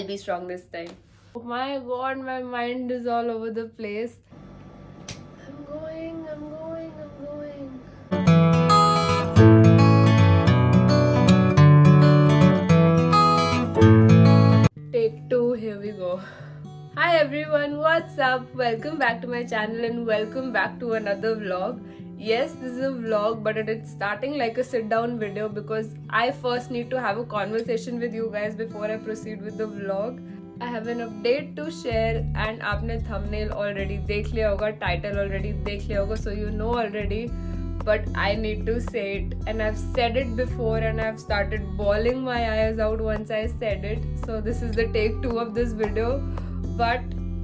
I'll be strong this time. Oh my god, my mind is all over the place. I'm going. Take two, here we go. Hi everyone, what's up? Welcome back to my channel and welcome back to another vlog. Yes, this is a vlog, but it's starting like a sit down video because I first need to have a conversation with you guys before I proceed with the vlog. I have an update to share and आपने thumbnail already देख लिया होगा, title already देख लिया होगा, so you know already. But I need to say it, and I've said it before and I've started bawling my eyes out once I said it. So this is the take 2 of this video, but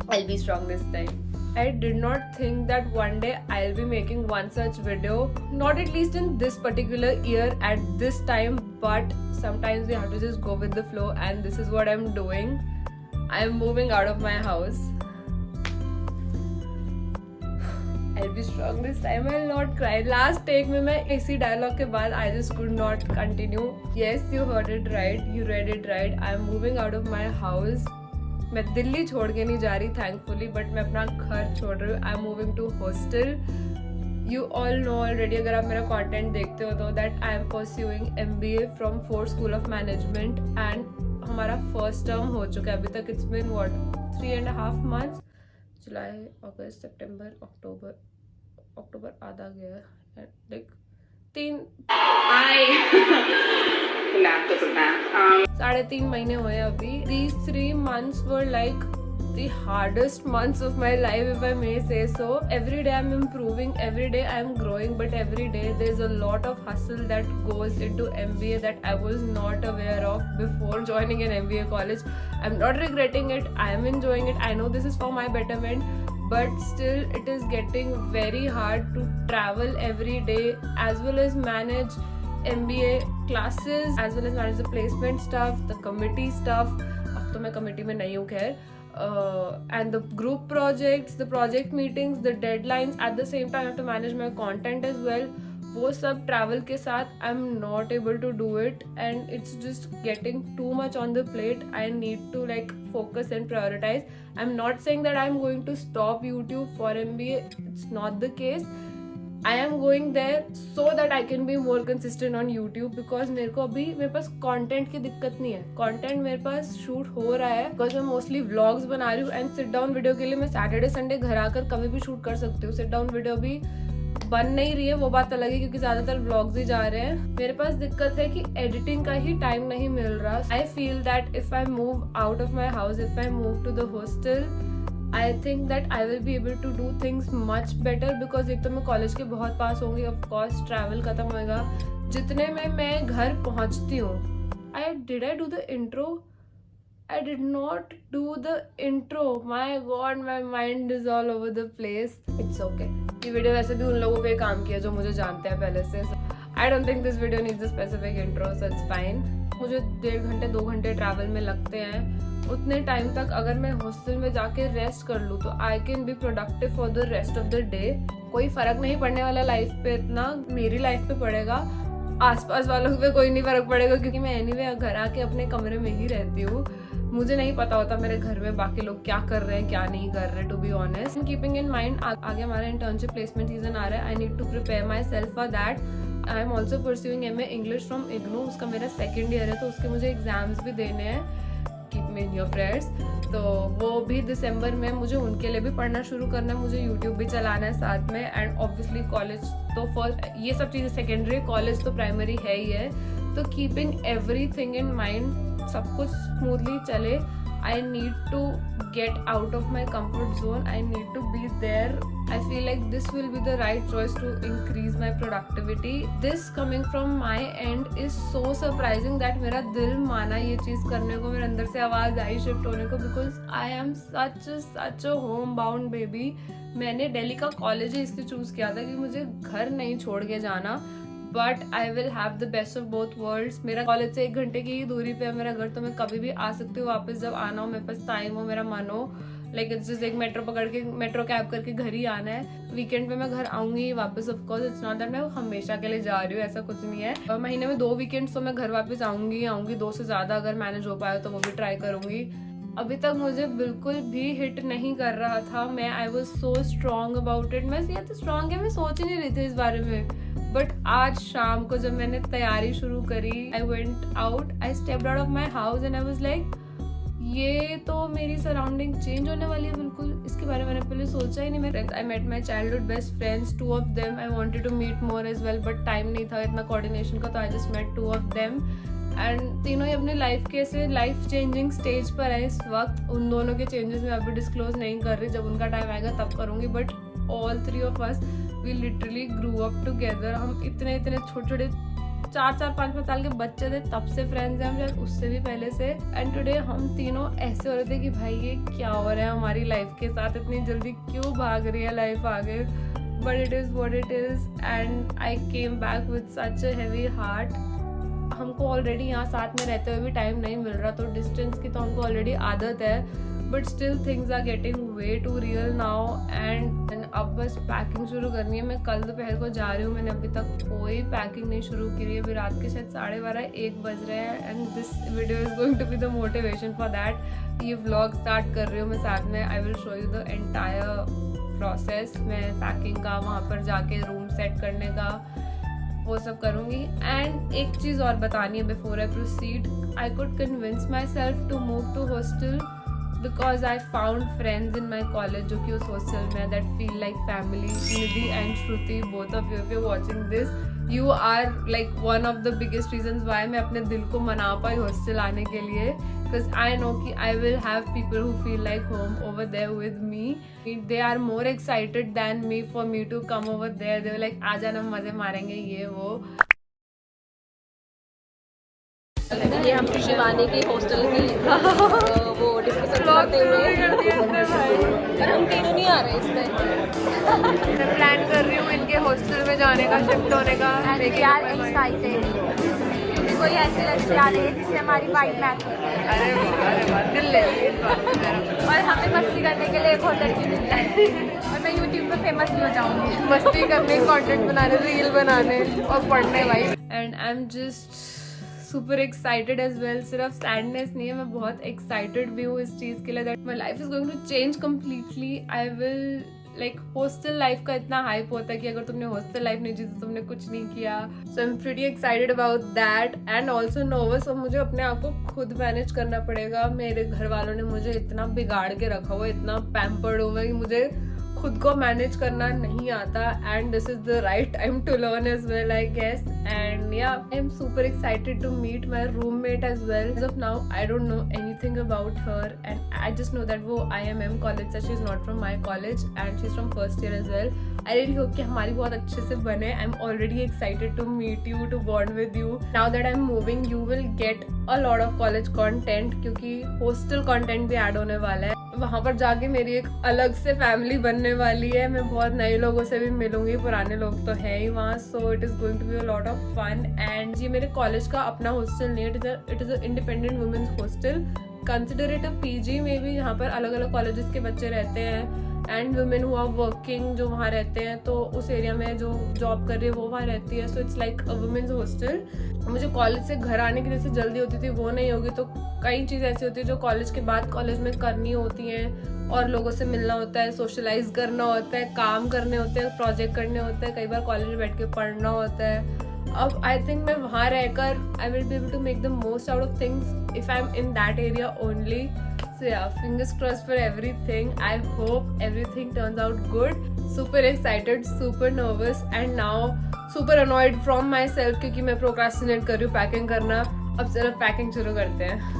I'll be strong this time. I did not think that one day I'll be making one such video, not at least in this particular year at this time, but sometimes we have to just go with the flow, and this is what I'm doing. I'm moving out of my house. I'll be strong this time. I'll not cry. Last take में मैं इसी dialogue के बाद I just could not continue. Yes, you heard it right. You read it right. I'm moving out of my house. मैं दिल्ली छोड़ के नहीं जा रही thankfully, but मैं अपना घर छोड़ रही हूँ. I'm moving to hostel. You all know already, अगर आप मेरा content देखते हो तो that I am pursuing MBA from Ford School of Management, and हमारा first term हो चुका है अभी तक. It's been what 3.5 months. जुलाई, अगस्त, सितंबर, अक्टूबर आधा गया है, लाइक 3.5 महीने हुए अभी. These 3 months were like the hardest months of my life, if I may say so. Every day I'm improving, every day I'm growing, but every day there's a lot of hustle that goes into MBA that I was not aware of before joining an MBA college. I'm not regretting it, I am enjoying it. I know this is for my betterment, but still it is getting very hard to travel every day as well as manage MBA classes, as well as manage the placement stuff, the committee stuff. अब तो मैं committee में नहीं हूँ खैर. And the group projects, the project meetings, the deadlines. At the same time I have to manage my content as well. वो सब travel के साथ I'm not able to do it, and it's just getting too much on the plate. I need to like focus and prioritize. I'm not saying that I'm going to stop YouTube for MBA. It's not the case. I am going there so that I can be more consistent on YouTube, because मेरे को अभी मेरे पास content की दिक्कत नहीं है. Content मेरे पास shoot हो रहा है because मैं mostly vlogs बना रही हूँ, and sit down video के लिए मैं Saturday Sunday घर आकर कभी भी shoot कर सकती हूँ. Sit down video भी बन नहीं रही है, वो बात अलग है क्योंकि ज्यादातर vlogs ही जा रहे हैं. मेरे पास दिक्कत है कि editing का ही time नहीं मिल रहा. I feel that if I move out of my house, if I move to the hostel, I think that I will be able to do things much better, because एक तो मैं college के बहुत पास होंगी, of course travel खत्म होएगा. जितने में मैं घर पहुंचती हूँ, did I do the intro? I did not do the intro. My God, my mind is all over the place. It's okay. ये वीडियो वैसे भी उन लोगों पे काम किया जो मुझे जानते हैं पहले से. I don't think this video needs a specific intro, so it's fine. मुझे 1.5 घंटे 2 घंटे ट्रैवल में लगते हैं. उतने टाइम तक अगर मैं हॉस्टल में जाके रेस्ट कर लूँ तो I can be productive for the rest of the day. कोई फर्क नहीं पड़ने वाला लाइफ पे, इतना मेरी लाइफ पे पड़ेगा, आसपास वालों पे कोई नहीं फर्क पड़ेगा, क्योंकि मैं एनीवे घर आके अपने कमरे में ही रहती हूँ. मुझे नहीं पता होता मेरे घर में बाकी लोग क्या कर रहे हैं क्या नहीं कर रहे, to be honest. Keeping in mind आगे हमारा इंटर्नशिप प्लेसमेंट सीजन आ रहा है. I need to prepare myself for that. I am also pursuing MA English from IGNOU. उसका मेरा 2nd ईयर है, तो उसके मुझे एग्जाम्स भी देने हैं. Keep me in your prayers. तो वो भी दिसंबर में मुझे उनके लिए भी पढ़ना शुरू करना है. मुझे यूट्यूब भी चलाना है साथ में, एंड ऑब्वियसली कॉलेज तो फर्स्ट, ये सब चीज़ें सेकेंडरी, कॉलेज तो प्राइमरी है ही है. तो कीपिंग एवरीथिंग इन माइंड, सब कुछ स्मूथली चले, I need to get out of my comfort zone. I need to be there. I feel like this will be the right choice to increase my productivity. This coming from my end is so surprising that मेरा दिल माना ये चीज़ करने को, मेरे अंदर से आवाज़ आई शिफ्ट होने को, because I am such a homebound baby. मैंने दिल्ली का कॉलेज ही इसलिए चूज़ किया था कि मुझे घर नहीं छोड़ के जाना, but I will have the best of both worlds. मेरा कॉलेज से 1 घंटे की ही दूरी पे है मेरा घर, तो मैं कभी भी आ सकती हूँ वापस जब आना हो, मेरे पास टाइम हो, मेरा मन हो. लाइक इट्स जस्ट एक मेट्रो कैब करके घर ही आना है. वीकेंड पे मैं घर आऊंगी वापस. Of course it's not that मैं हमेशा के लिए जा रही हूँ, ऐसा कुछ नहीं है. महीने में 2 वीकेंड्स तो मैं घर वापस आऊंगी 2 से ज़्यादा अगर मैनेज हो पाया तो वो भी ट्राई करूंगी. अभी तक मुझे बिल्कुल भी हिट नहीं कर रहा था। मैं I was so strong about it. मैं ये तो स्ट्रॉन्ग है, मैं सोच ही नहीं रही थी इस बारे में। बट आज शाम को जब मैंने तैयारी शुरू करी, I went out, I stepped out of my house and I was like, ये तो मेरी सराउंडिंग चेंज होने वाली है बिल्कुल। इसके बारे में मैंने पहले सोचा ही नहीं। I met my childhood best friends, 2 of them. I wanted to meet more as well, but time नहीं था इतना कोऑर्डिनेशन का, तो I just met 2 of them. And तीनों ही अपने लाइफ के ऐसे लाइफ चेंजिंग स्टेज पर है इस वक्त। उन दोनों के चेंजेस मैं अभी डिस्क्लोज नहीं कर रही, जब उनका टाइम आएगा तब करूँगी। But all 3 of us we literally grew up together. हम इतने छोटे छोटे 4-4, 5-5 साल के बच्चे थे, तब से फ्रेंड्स हैं हम, शायद उससे भी पहले से। एंड टुडे हम तीनों ऐसे हो रहे थे कि भाई ये क्या हो रहा है हमारी लाइफ के साथ, इतनी जल्दी क्यों भाग रही है लाइफ आगे। But it is what it is and I came back with such a heavy heart. हमको ऑलरेडी यहाँ साथ में रहते हुए भी टाइम नहीं मिल रहा, तो डिस्टेंस की तो हमको ऑलरेडी आदत है। But still things are getting way too real now and अब बस पैकिंग शुरू करनी है। मैं कल दोपहर को जा रही हूँ, मैंने अभी तक कोई पैकिंग नहीं शुरू की है। अभी रात के शायद 12:30-1 बज रहे हैं and this video is going to be the motivation for that. ये व्लॉग स्टार्ट कर रही हूँ मैं साथ में। I will show you the entire process. मैं पैकिंग का, वहाँ पर जाके रूम सेट करने का, वो सब करूँगी। एंड एक चीज़ और बतानी है before I proceed. I could convince myself to move to hostel because I found friends in my college जो कि उस hostel में that feel like family. Nidhi and Shruti, both of you, if you're watching this, you are like one of the biggest reasons why मैं अपने दिल को मना पाई hostel आने के लिए, because I know कि I will have people who feel like home over there with me. They are more excited than me for me to come over there. They were like, आ जाना, मजे मारेंगे, ये वो। ये हम शिवानी की हॉस्टल की वो डिस्कशन करते हुए, और हम तीनों नहीं आ रहे इसमें। मैं प्लान कर रही हूँ इनके हॉस्टल में जाने का, शिफ्ट होने का। यार एक्साइटेड क्योंकि कोई ऐसी लड़की आ रही है जिससे हमारी वाइब मैच हो रही है। अरे वाह, दिल ले और हमें मस्ती करने के लिए एक और लड़की मिल जाए और मैं यूट्यूब पे फेमस भी हो जाऊँगी मस्ती करने, कंटेंट बनाने, रील बनाने और पढ़ने भाई। And I am just super excited as well. सिर्फ सैडनेस नहीं है, मैं बहुत एक्साइटेड भी हूँ इस चीज़ के लिए that my life is going to change completely. I will like hostel life का इतना हाइप होता है कि अगर तुमने हॉस्टल लाइफ नहीं जी तो तुमने कुछ नहीं किया। So I am pretty excited about that and also nervous. अब मुझे अपने आप को खुद मैनेज करना पड़ेगा। मेरे घर वालों ने मुझे इतना बिगाड़ के रखा हुआ, इतना पैम्पर्ड हूँ मैं कि मुझे खुद को मैनेज करना नहीं आता and this is the right time to learn as well I guess. And या I am super excited to meet my roommate as well. As of now I don't know anything about her and I just know that वो IMM college से, she is not from my college and she is from first year as well. I really hope कि हमारी बहुत अच्छे से बने। I am already excited to meet you, to bond with you. Now that I am moving you will get a lot of college content, क्योंकि hostel content भी add होने वाला है। वहाँ पर जाके मेरी एक अलग से फैमिली बनने वाली है। मैं बहुत नए लोगों से भी मिलूंगी, पुराने लोग तो है ही वहाँ। So it is going to be a lot of fun and ये मेरे कॉलेज का अपना हॉस्टल नहीं है, it is a independent women's hostel. Consider it a PG में भी, यहाँ पर अलग अलग कॉलेजेस के बच्चे रहते हैं and women who are working जो वहाँ रहते हैं, तो उस एरिया में जो जॉब कर रही है वो वहाँ रहती है। So it's like a women's hostel. मुझे कॉलेज से घर आने की जैसे जल्दी होती थी वो नहीं होगी, तो कई चीज़ ऐसी होती है जो कॉलेज के बाद कॉलेज में करनी होती हैं, और लोगों से मिलना होता है, सोशलाइज करना होता है, काम करने होते हैं, प्रोजेक्ट करने होते हैं, कई बार कॉलेज में बैठ के पढ़ना होता है। अब आई थिंक मैं वहाँ रहकर I will be able to make the most out of things if I am in that area only. So yeah, fingers crossed for everything. I hope everything turns out good. Super excited, super nervous and now super annoyed from myself क्योंकि मैं procrastinate कर रही हूँ packing करना। अब चलो packing शुरू करते हैं।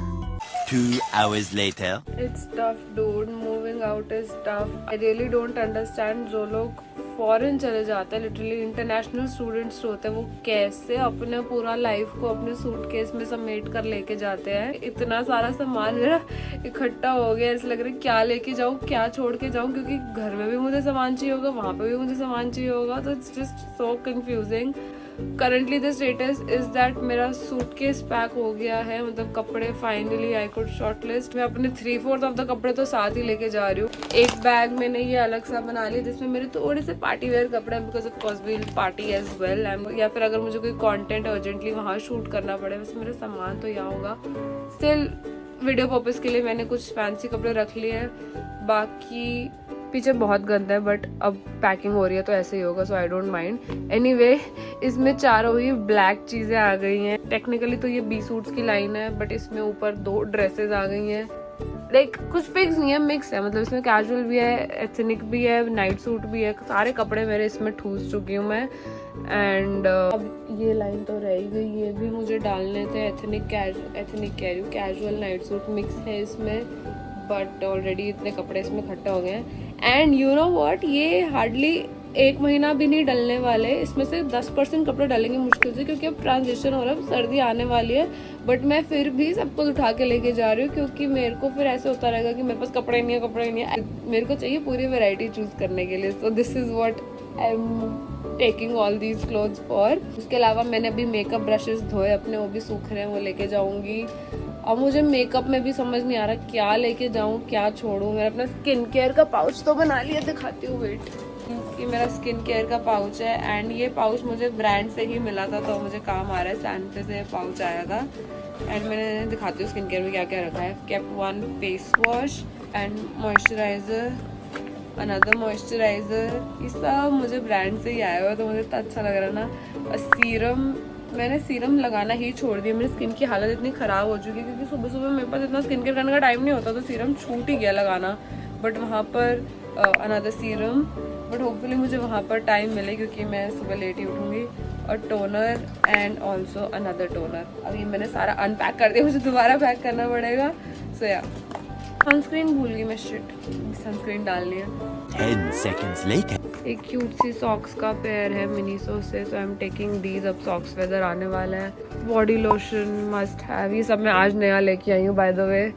2 hours later. It's tough, dude. Moving out is tough. I really don't understand जो लोग फॉरेन चले जाते हैं, लिटरली इंटरनेशनल स्टूडेंट्स होते हैं, वो कैसे अपने पूरा लाइफ को अपने सूटकेस में समेट कर लेके जाते हैं। इतना सारा सामान मेरा इकट्ठा हो गया, ऐसा लग रहा है क्या लेके जाऊँ, क्या छोड़ के जाऊँ, क्योंकि घर में भी मुझे सामान चाहिए होगा, वहाँ पे भी मुझे सामान चाहिए होगा। तो it's just so confusing. Currently the status is that मेरा सूटकेस पैक हो गया है, मतलब कपड़े फाइनली आई कुड शॉर्टलिस्ट। मैं अपने 3/4 ऑफ द कपड़े तो साथ ही लेके जा रही हूँ। एक बैग मैंने ये अलग सा बना लिया जिसमें मेरे थोड़े से पार्टी वेयर कपड़े हैं, because of course we'll party as well. या फिर अगर मुझे कोई कंटेंट अर्जेंटली वहाँ शूट करना पड़े, वैसे मेरा सामान तो यहाँ होगा। स्टिल वीडियो पर्पस के लिए मैंने कुछ फैंसी कपड़े रख लिए हैं, बाकी पीछे बहुत गंदा है बट अब पैकिंग हो रही है तो ऐसे ही होगा, सो आई डोंट माइंड। एनीवे, इसमें चारों ही ब्लैक चीजें आ गई हैं। टेक्निकली तो ये बी सूट्स की लाइन है बट इसमें ऊपर 2 ड्रेसेस आ गई हैं। लाइक कुछ फिक्स नहीं है, मिक्स है, मतलब इसमें कैजुअल भी है, एथनिक भी है, नाइट सूट भी है, सारे कपड़े मेरे इसमें ठूस चुकी हूँ मैं। एंड अब ये लाइन तो रह ही गई, ये भी मुझे डालने थे। Ethnic casual night suit mix है इसमें, बट ऑलरेडी इतने कपड़े इसमें इकट्ठे हो गए हैं। एंड यू नो व्हाट, ये हार्डली 1 महीना भी नहीं डलने वाले, इसमें से 10% कपड़े डालेंगे मुश्किल से, क्योंकि अब ट्रांजिशन हो रहा है, सर्दी आने वाली है। बट मैं फिर भी सब कुछ उठा के लेके जा रही हूँ, क्योंकि मेरे को फिर ऐसे होता रहेगा कि मेरे पास कपड़े नहीं है, मेरे को चाहिए पूरी वैरायटी चूज करने के लिए। So this is what I am taking all these clothes for. उसके अलावा मैंने अभी मेकअप ब्रशेस धोए अपने, वो भी सूख रहे हैं, वो लेके जाऊंगी। अब मुझे मेकअप में भी समझ नहीं आ रहा क्या लेके जाऊं क्या छोड़ूं। मैंने अपना स्किन केयर का पाउच तो बना लिया, दिखाती हूँ, वेट। ये मेरा स्किन केयर का पाउच है एंड ये पाउच मुझे ब्रांड से ही मिला था तो मुझे काम आ रहा है। सैंटे से पाउच आया था एंड मैंने दिखाती हूँ स्किन केयर में क्या क्या रखा है। Kept 1 face wash and moisturiser, another moisturiser, ये सब मुझे ब्रांड से ही आया हुआ तो मुझे इतना अच्छा लग रहा ना। और सीरम, मैंने सीरम लगाना ही छोड़ दिया, मेरी स्किन की हालत इतनी ख़राब हो चुकी है क्योंकि सुबह सुबह मेरे पास इतना स्किन केयर करने का टाइम नहीं होता, तो सीरम छूट ही गया लगाना। बट वहाँ पर अनदर सीरम, बट होपफुली मुझे वहाँ पर टाइम मिले क्योंकि मैं सुबह लेट ही उठूँगी। और toner and also another toner. अब ये मैंने सारा अनपैक कर दिया, मुझे दोबारा पैक करना पड़ेगा। सो या सनस्क्रीन भूल गई मैं, शिट, सनस्क्रीन डालनी है। 10 seconds later. एक क्यूट सी सॉक्स का पेयर है मिनीसो से, सो आई एम टेकिंग दीज। अब सॉक्स वेदर आने वाला है। बॉडी लोशन मस्ट हैव, ये सब मैं आज नया लेके आई हूँ by the way.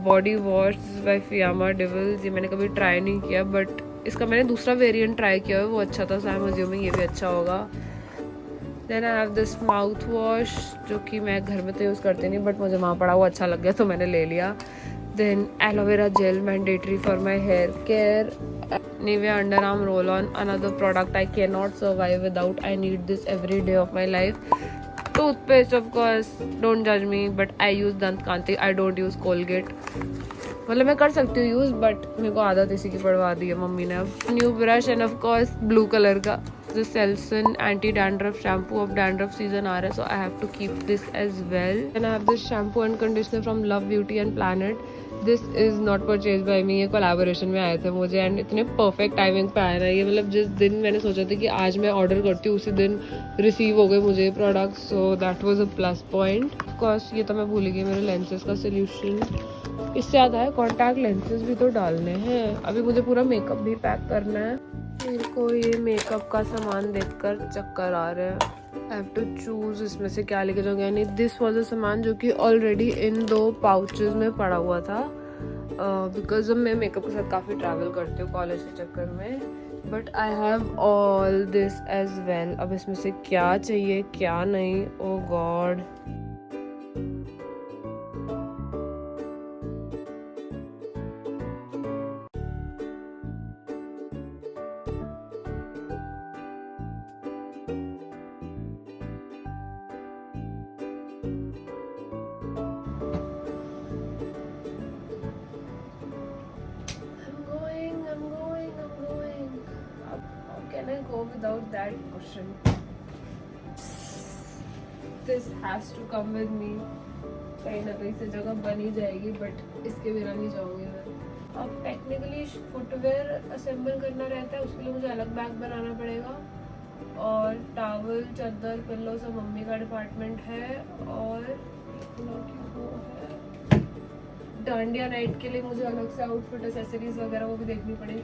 Body wash by Fiama Di Wills, ये मैंने कभी ट्राई नहीं किया बट इसका मैंने दूसरा वेरिएंट ट्राई किया है, वो अच्छा था, सो आई एम अज्यूमिंग ये भी अच्छा होगा। Then I have this mouth wash जो कि मैं घर में तो यूज़ करती नहीं बट मुझे वहाँ पड़ा वो अच्छा लग गया तो मैंने ले लिया। Then aloe vera gel mandatory for my hair care. Nivea underarm roll on, another product I cannot survive without. I need this every day of my life. Toothpaste of course, don't judge me but I use Dant Kanti, I don't use Colgate. मतलब मैं कर सकती हूँ use but मेरे को आदत इसी की पड़वा दी है मम्मी ने। अब new brush and of course blue colour का जो सेल्सन एंटी डैंड्रफ शैम्पू, अब डैंड्रफ सीजन आ रहा है so I have to keep this as well. And I have this shampoo and conditioner from love beauty and planet. This is not purchase by me, ये collaboration में आए थे मुझे and इतने परफेक्ट टाइमिंग पे आया ना ये, मतलब जिस दिन मैंने सोचा था कि आज मैं ऑर्डर करती हूँ उसी दिन रिसीव हो गए मुझे product, so that was a plus point. Of course ये तो मैं भूल गई, मेरे लेंसेज का सोल्यूशन। इससे याद है कॉन्टैक्ट लेंसेज भी तो डालने हैं, अभी मुझे पूरा मेकअप भी पैक करना है। मेरे को ये मेकअप का सामान देखकर चक्कर आ रहे हैं। आई हैव टू चूज इसमें से क्या लेके जाऊँगी। यानी दिस वॉज अ सामान जो कि ऑलरेडी इन 2 पाउचेज में पड़ा हुआ था बिकॉज मैं मेकअप के साथ काफ़ी ट्रैवल करती हूँ कॉलेज के चक्कर में। But I have all this as well. अब इसमें से क्या चाहिए क्या नहीं, oh God. Can I go without that cushion? This has to come with me. कहीं ना कहीं से जगह बन ही जाएगी बट इसके बिना नहीं जाऊंगी मैं। अब टेक्निकली फुटवेयर असेंबल करना रहता है, उसके लिए मुझे अलग बैग बनाना पड़ेगा। और टावल चादर पिल्लो सब मम्मी का डिपार्टमेंट है। और वो है डांडिया नाइट के लिए मुझे अलग से आउटफिट एक्सेसरीज वगैरह वो भी देखनी पड़ेगी।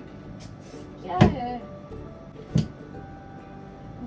क्या है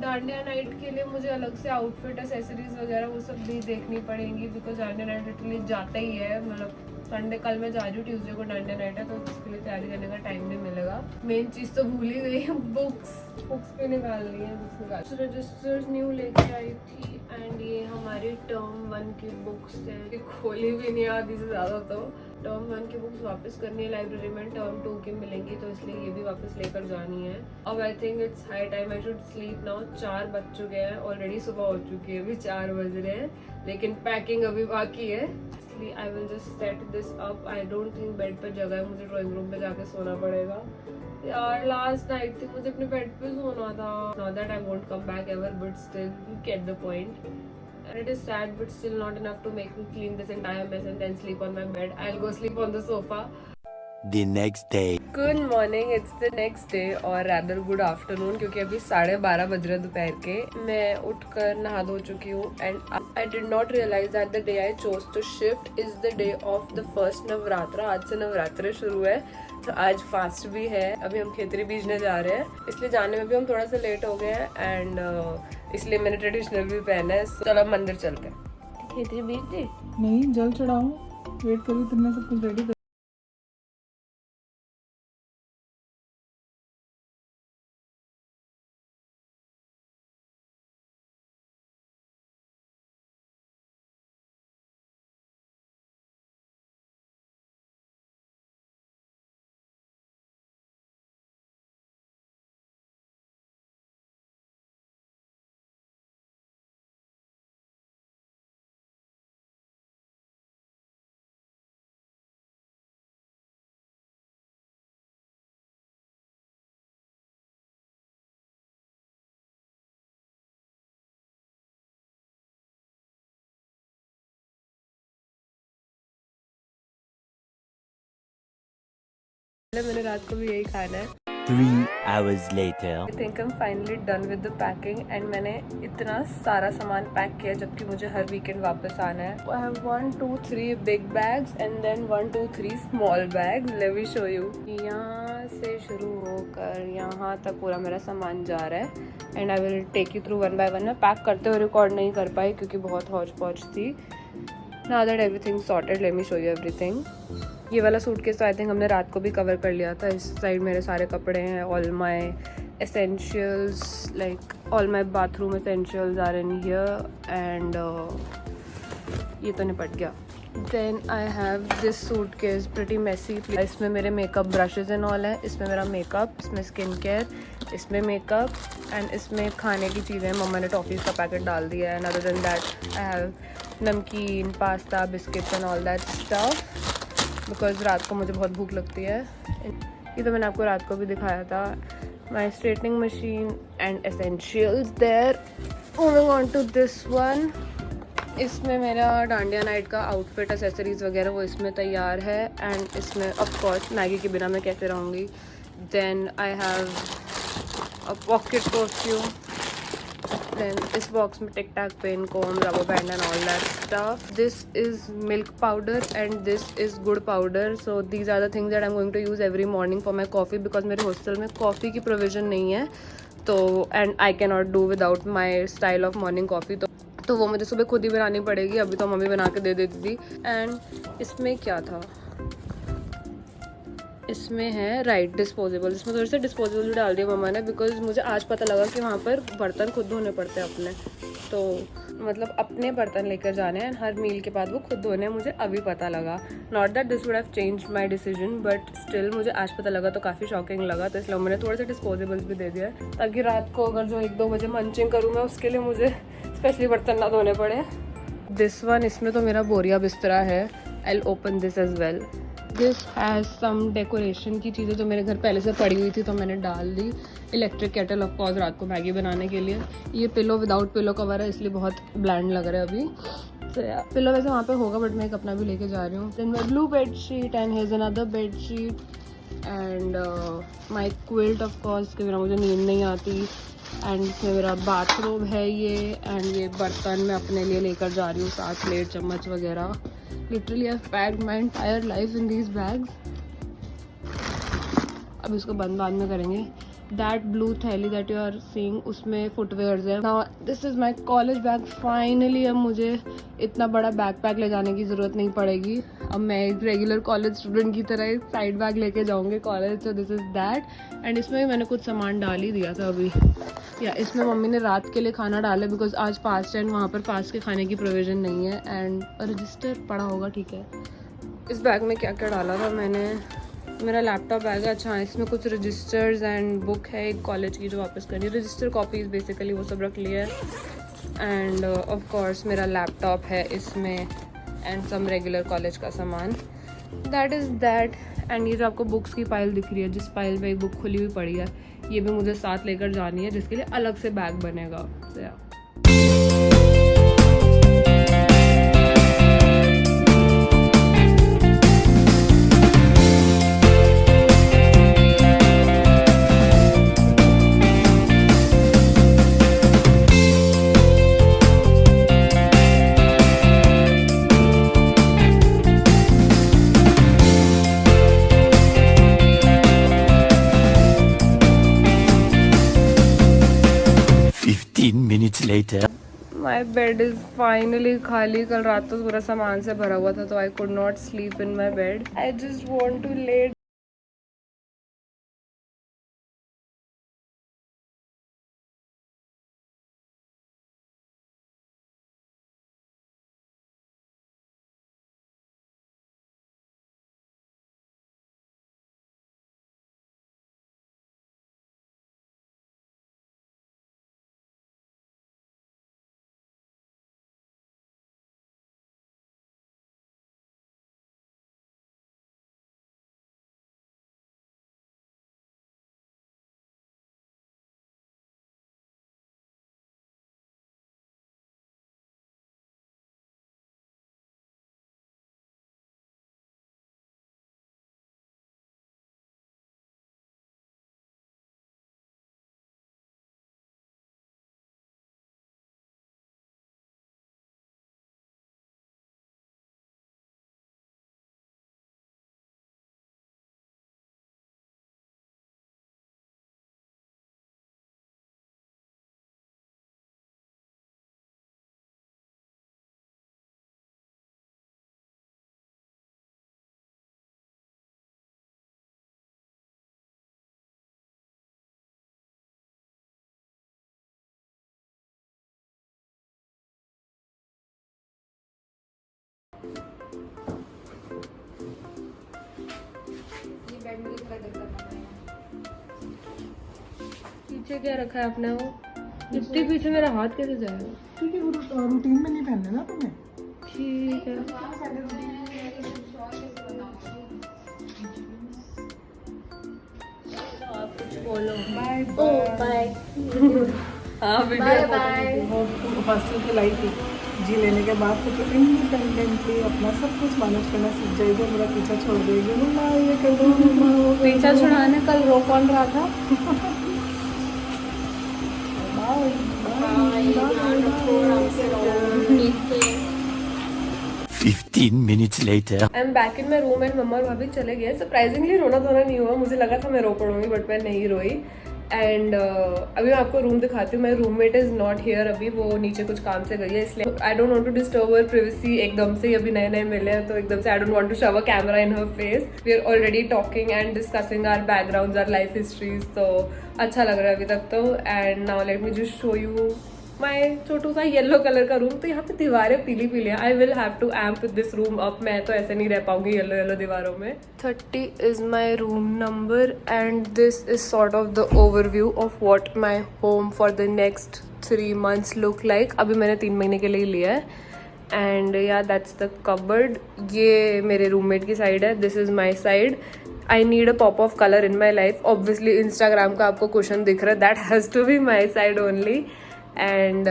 डांडिया नाइट के लिए मुझे अलग से आउटफिट एक्सेसरीज वगैरह वो सब भी देखनी पड़ेंगी बिकॉज डांडिया नाइट लिटरली जाता ही है। मतलब संडे, कल मैं जा रही हूँ, ट्यूसडे को डांडिया नाइट है तो उसके लिए तैयारी करने का टाइम नहीं मिलेगा। मेन चीज़ तो भूल ही गई, बुक्स भी निकालनी है। बुक्स निकाल रजिस्टर्स न्यू लेके आई थी एंड ये हमारी टर्म 1 की बुक्स है, खोली भी नहीं आधी से ज़्यादा। तो टर्म 1 की बुक्स वापस करनी है लाइब्रेरी में, टर्म 2 की मिलेंगी तो इसलिए ये भी वापस लेकर जानी है। अब I think it's high time I should sleep now. 4 बज चुके हैं ऑलरेडी, सुबह हो चुकी है, अभी 4 बज रहे हैं लेकिन पैकिंग अभी बाकी है। honestly I will just set this up. I don't think bed पे जगह है, मुझे ड्राइंग रूम पे जाके सोना पड़ेगा यार. लास्ट नाइट थी, मुझे अपने बेड पे सोना था. Not that I won't come back ever, but still you get the point. And it is sad, but still not enough to make me clean this entire mess and then sleep on my bed. I'll go sleep on the sofa. The next day. Good morning, it's the next day और rather good afternoon, क्योंकि अभी 12:30 बज रहे दोपहर के. मैं उठकर नहा धो चुकी हूँ and I did not realize that the day I chose to shift is the day of the first Navratra. आज से नवरात्रे शुरू है, तो आज फास्ट भी है. अभी हम खेतरी बीजने जा रहे हैं, इसलिए जाने में भी हम थोड़ा सा लेट हो गए हैं एंड इसलिए मैंने ट्रेडिशनल भी पहना है. चलो अब मंदिर चलते हैं. खेतरी बीजने नहीं, जल चढ़ाओ. वेट करो, तुमने सब कुछ रेडी. मैंने रात को भी यही खाना है. 3 hours later. I think I'm finally done with the packing and मैंने इतना सारा सामान पैक किया जबकि मुझे हर वीकेंड वापस आना है. I have 1, 2, 3 big bags and then 1, 2, 3 small bags. Let me show you. यहाँ से शुरू होकर यहाँ तक पूरा मेरा सामान जा रहा है and I will take you through one by one. मैं पैक करते हुए रिकॉर्ड नहीं कर पाई क्योंकि बहुत हौच पौच थी. Now that everything's sorted, let me show you everything. ये वाला सूटकेस तो आई थिंक हमने रात को भी कवर कर लिया था. इस साइड मेरे सारे कपड़े हैं. All my essentials, like all my bathroom essentials are in here and ये तो निपट गया. Then I have this suitcase pretty messy. इसमें मेरे मेकअप ब्रशेज एंड ऑल है. इसमें मेरा मेकअप, इसमें स्किन केयर, इसमें मेकअप एंड इसमें खाने की चीज़ें. मम्मा ने टॉफ़ीज़ का पैकेट डाल दिया है. And other than that I have namkeen, pasta, biscuits and all that stuff because रात को मुझे बहुत भूख लगती है. ये तो मैंने आपको रात को भी दिखाया था. My straightening machine and essentials there. Moving on to this one. इसमें मेरा डांडिया नाइट का आउटफिट, एसेसरीज वगैरह वो इसमें तैयार है. एंड इसमें ऑफ कोर्स मैगी के बिना मैं कैसे रहूँगी. Then I have a pocket perfume. Then इस बॉक्स में tic tac, pen, comb, rubber band and all that stuff. This is milk powder and this is gur powder. So these are the things that I am going to use every morning for my coffee because मेरे hostel में coffee की provision नहीं है. तो and I can not do without my style of morning coffee. तो वो मुझे सुबह खुद ही बनानी पड़ेगी. अभी तो मम्मी बना के दे देती थी. एंड इसमें क्या था, इसमें है राइट डिस्पोजेबल. इसमें थोड़े से डिस्पोजेबल भी डाल दिया मम्मा ने बिकॉज मुझे आज पता लगा कि वहाँ पर बर्तन खुद धोने पड़ते हैं अपने. तो मतलब अपने बर्तन लेकर जाने हैं हर मील के बाद वो खुद धोने हैं. मुझे अभी पता लगा. Not that this would have changed my decision but still मुझे आज पता लगा तो काफ़ी शॉकिंग लगा. तो इसलिए मैंने थोड़े से डिस्पोजेबल्स भी दे दिया है ताकि रात को अगर जो 1-2 बजे मंचिंग करूँ मैं उसके लिए मुझे स्पेशली बर्तन ना धोने पड़े. दिस वन, इसमें तो मेरा बोरिया बिस्तरा है. I will open this as well. This has some decoration की चीज़ें जो मेरे घर पहले से पड़ी हुई थी तो मैंने डाल दी. इलेक्ट्रिक केटल ऑफ कोर्स रात को मैगी बनाने के लिए. ये पिलो विदाउट पिलो कवर है इसलिए बहुत ब्लैंड लग रहा है अभी. तो पिलो वैसे वहाँ पे होगा बट मैं एक अपना भी लेके जा रही हूँ. Then my blue bed sheet and has another bed sheet and my quilt of course के बिना मुझे नींद नहीं आती. एंड इसमें मेरा बाथरूम है ये. एंड ये बर्तन मैं अपने लिए लेकर जा रही हूँ, 7 प्लेट, चम्मच वगैरह. Literally I have packed my entire life in these bags. अब इसको बंद बाद में करेंगे. दैट ब्लू थैली दैट यू आर सीइंग उसमें फुटवेयर्स है. Now this is my college bag. Finally अब मुझे इतना बड़ा बैग पैक ले जाने की ज़रूरत नहीं पड़ेगी. अब मैं एक रेगुलर कॉलेज स्टूडेंट की तरह एक साइड बैग लेके जाऊँगी कॉलेज. तो दिस इज़ दैट. एंड इसमें भी मैंने कुछ सामान डाल ही दिया था अभी. या इसमें मम्मी ने रात के लिए खाना डाला बिकॉज आज फास्ट एंड वहाँ पर फास्ट के खाने की प्रोविज़न नहीं है. एंड रजिस्टर पड़ा होगा, ठीक है. इस बैग में क्या क्या डाला था मैंने, मेरा लैपटॉप बैग है. अच्छा, इसमें कुछ रजिस्टर्स एंड बुक है एक कॉलेज की जो वापस करनी है. रजिस्टर कॉपीज़ बेसिकली वो सब रख लिया है. एंड ऑफ कोर्स मेरा लैपटॉप है इसमें. एंड सम रेगुलर कॉलेज का सामान. That is that. एंड ये जो आपको बुक्स की पाइल दिख रही है, जिस पाइल पे एक बुक खुली हुई पड़ी है, ये भी मुझे साथ लेकर जानी है, जिसके लिए अलग से बैग बनेगा. So, yeah. Minutes later. My bed is finally खाली. कल रात तो पूरा सामान से भरा हुआ था, तो I could not sleep in my bed. I just want to lay. पीछे क्या रखा है आपने? वो इतने पीछे मेरा हाथ कैसे जाएगा? ठीक है, वो रूटीन में नहीं पहनना ना तुमने. ठीक है. आप कुछ बोलो. Bye bye. हाँ, बाय बाय. हॉस्टल की लाइफ जी लेने के बाद तो इंडिपेंडेंटली अपना सब कुछ मैनेज करना सीख जाएगी. मेरा पीछा छोड़ देगी. मम्मा ये कर दो, मम्मा वो. पीछा छुड़ाने कल रो कौन रहा था? 15 minutes later. I am back in my room and mamma और भाभी चले गए. सरप्राइजिंगली रोना धोना नहीं हुआ. मुझे लगा था मैं रो पड़ूंगी, बट मैं नहीं रोई. एंड अभी मैं आपको रूम दिखाती हूँ. My roommate is not here अभी. वो नीचे कुछ काम से गई है, इसलिए I don't want to disturb her privacy. एकदम से अभी नए नए मिले हैं, तो एकदम से आई don't want to shove a camera in her face. We are already talking and discussing our backgrounds, our life histories. तो अच्छा लग रहा है अभी तक तो. And now let me just show you my छोटू सा येलो कलर का रूम. तो यहाँ पे दीवारें पीली पीली हैं. I will have to amp this room up. मैं तो ऐसे नहीं रह पाऊंगी येलो येलो दीवारों में. 30 is my room number and this is sort of the overview of what my home for the next 3 months look like. अभी मैंने 3 महीने के लिए लिया है. एंड या दैट्स द कबर्ड. ये मेरे रूममेट की साइड है. This is my side. I need a pop of colour in my life. Obviously Instagram का आपको क्वेश्चन दिख रहा है. That has to be my side only. And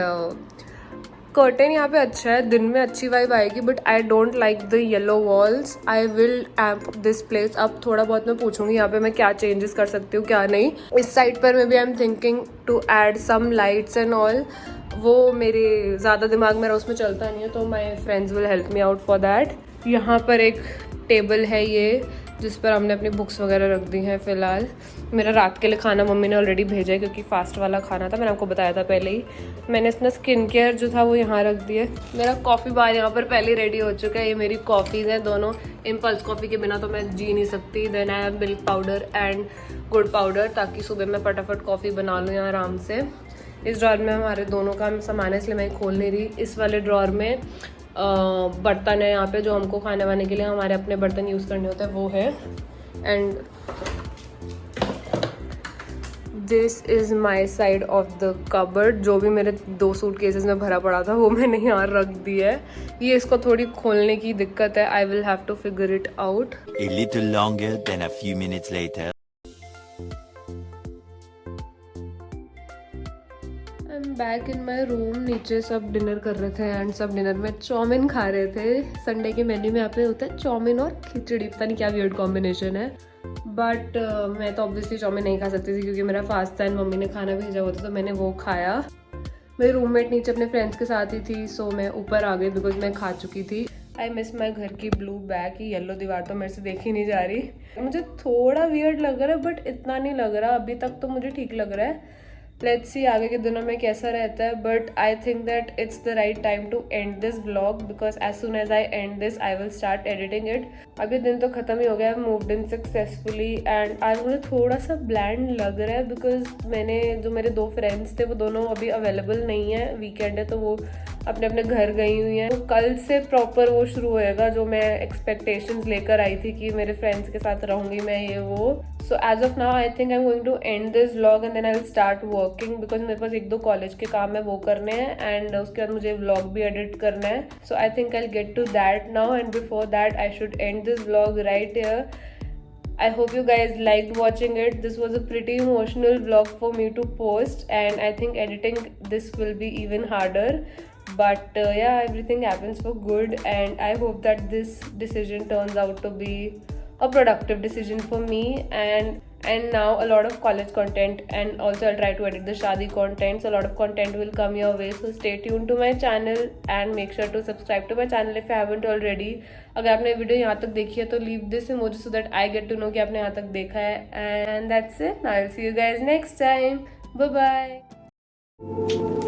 curtain यहाँ पे अच्छा है. दिन में अच्छी वाइब आएगी, but I don't like the yellow walls. I will amp this place अब. थोड़ा बहुत मैं पूछूंगी यहाँ पे मैं क्या चेंजेस कर सकती हूँ, क्या नहीं. इस साइड पर maybe I am thinking to add some lights and all. वो मेरे ज़्यादा दिमाग मेरा उसमें चलता नहीं है, तो my friends will help me out for that. यहाँ पर एक टेबल है ये, जिस पर हमने अपनी बुक्स वगैरह रख दी हैं फ़िलहाल. मेरा रात के लिए खाना मम्मी ने ऑलरेडी भेजा है, क्योंकि फास्ट वाला खाना था. मैंने आपको बताया था पहले ही. मैंने अपना स्किन केयर जो था वो यहाँ रख दिया. मेरा कॉफ़ी बार यहाँ पर पहले रेडी हो चुका है. ये मेरी कॉफ़ीज़ हैं दोनों. इम्पल्स कॉफ़ी के बिना तो मैं जी नहीं सकती. Then I have milk powder and gur powder, ताकि सुबह मैं फटाफट कॉफ़ी बना लूँ यहाँ आराम से. इस ड्रॉर में हमारे दोनों का सामान है, इसलिए मैं खोल नहीं रही. इस वाले ड्रॉर में बर्तन है यहाँ पे, जो हमको खाने वाने के लिए हमारे अपने बर्तन यूज़ करने होते हैं, वो है. And this is my side of the cupboard. जो भी मेरे 2 सूटकेसेस में भरा पड़ा था वो मैंने यहाँ रख दिया है. ये इसको थोड़ी खोलने की दिक्कत है. I will have to figure it out. A little longer than a few minutes later. I am back in my room. नीचे सब डिनर कर रहे थे एंड सब डिनर में चाउमीन खा रहे थे. संडे के मेन्यू में यहाँ पे होता है चाउमीन और खिचड़ी. पता नहीं क्या वियर्ड कॉम्बिनेशन है. बट मैं तो ऑब्वियसली चाउमीन नहीं खा सकती थी क्योंकि मेरा फास्ट था एंड मम्मी ने खाना भेजा हुआ था तो मैंने वो खाया. मेरी रूममेट नीचे अपने फ्रेंड्स के साथ ही थी सो मैं ऊपर आ गई बिकॉज मैं खा चुकी थी. आई मिस माई घर की ब्लू बैग की येलो दीवार तो मेरे से देखी नहीं जा रही. मुझे थोड़ा वियर्ड लग रहा है बट इतना नहीं लग रहा. अभी तक तो मुझे ठीक लग रहा है. लेट्स सी आगे के दिनों में कैसा रहता है. But I think that it's the right time to end this vlog because as soon as I end this I will start editing it. अभी दिन तो खत्म ही हो गया. आई मूव्ड इन सक्सेसफुली एंड आज मुझे थोड़ा सा ब्लैंड लग रहा है बिकॉज मैंने जो मेरे 2 फ्रेंड्स थे वो दोनों अभी अवेलेबल नहीं है. वीकेंड है तो वो अपने अपने घर गई हुई हैं. तो कल से प्रॉपर वो शुरू होएगा जो मैं एक्सपेक्टेशंस लेकर आई थी कि मेरे फ्रेंड्स के साथ रहूँगी मैं ये वो. So as of now I think I am going to end this vlog and then I will start working because मेरे पास 1-2 कॉलेज के काम है वो करने हैं एंड उसके बाद मुझे व्लॉग भी एडिट करना है. So I think I will get to that now and before that I should end this vlog right here. I hope you guys liked watching it. This was a pretty emotional vlog for me to post and I think editing this will be even harder. But yeah, everything happens for good and I hope that this decision turns out to be a productive decision for me and now a lot of college content and also I'll try to edit the Shadi content, so a lot of content will come your way, so stay tuned to my channel and make sure to subscribe to my channel if you haven't already. अगर आपने video यहाँ तक देखी है तो leave this emoji so that I get to know कि आपने यहाँ तक देखा है and that's it. Now I'll see you guys next time. Bye bye.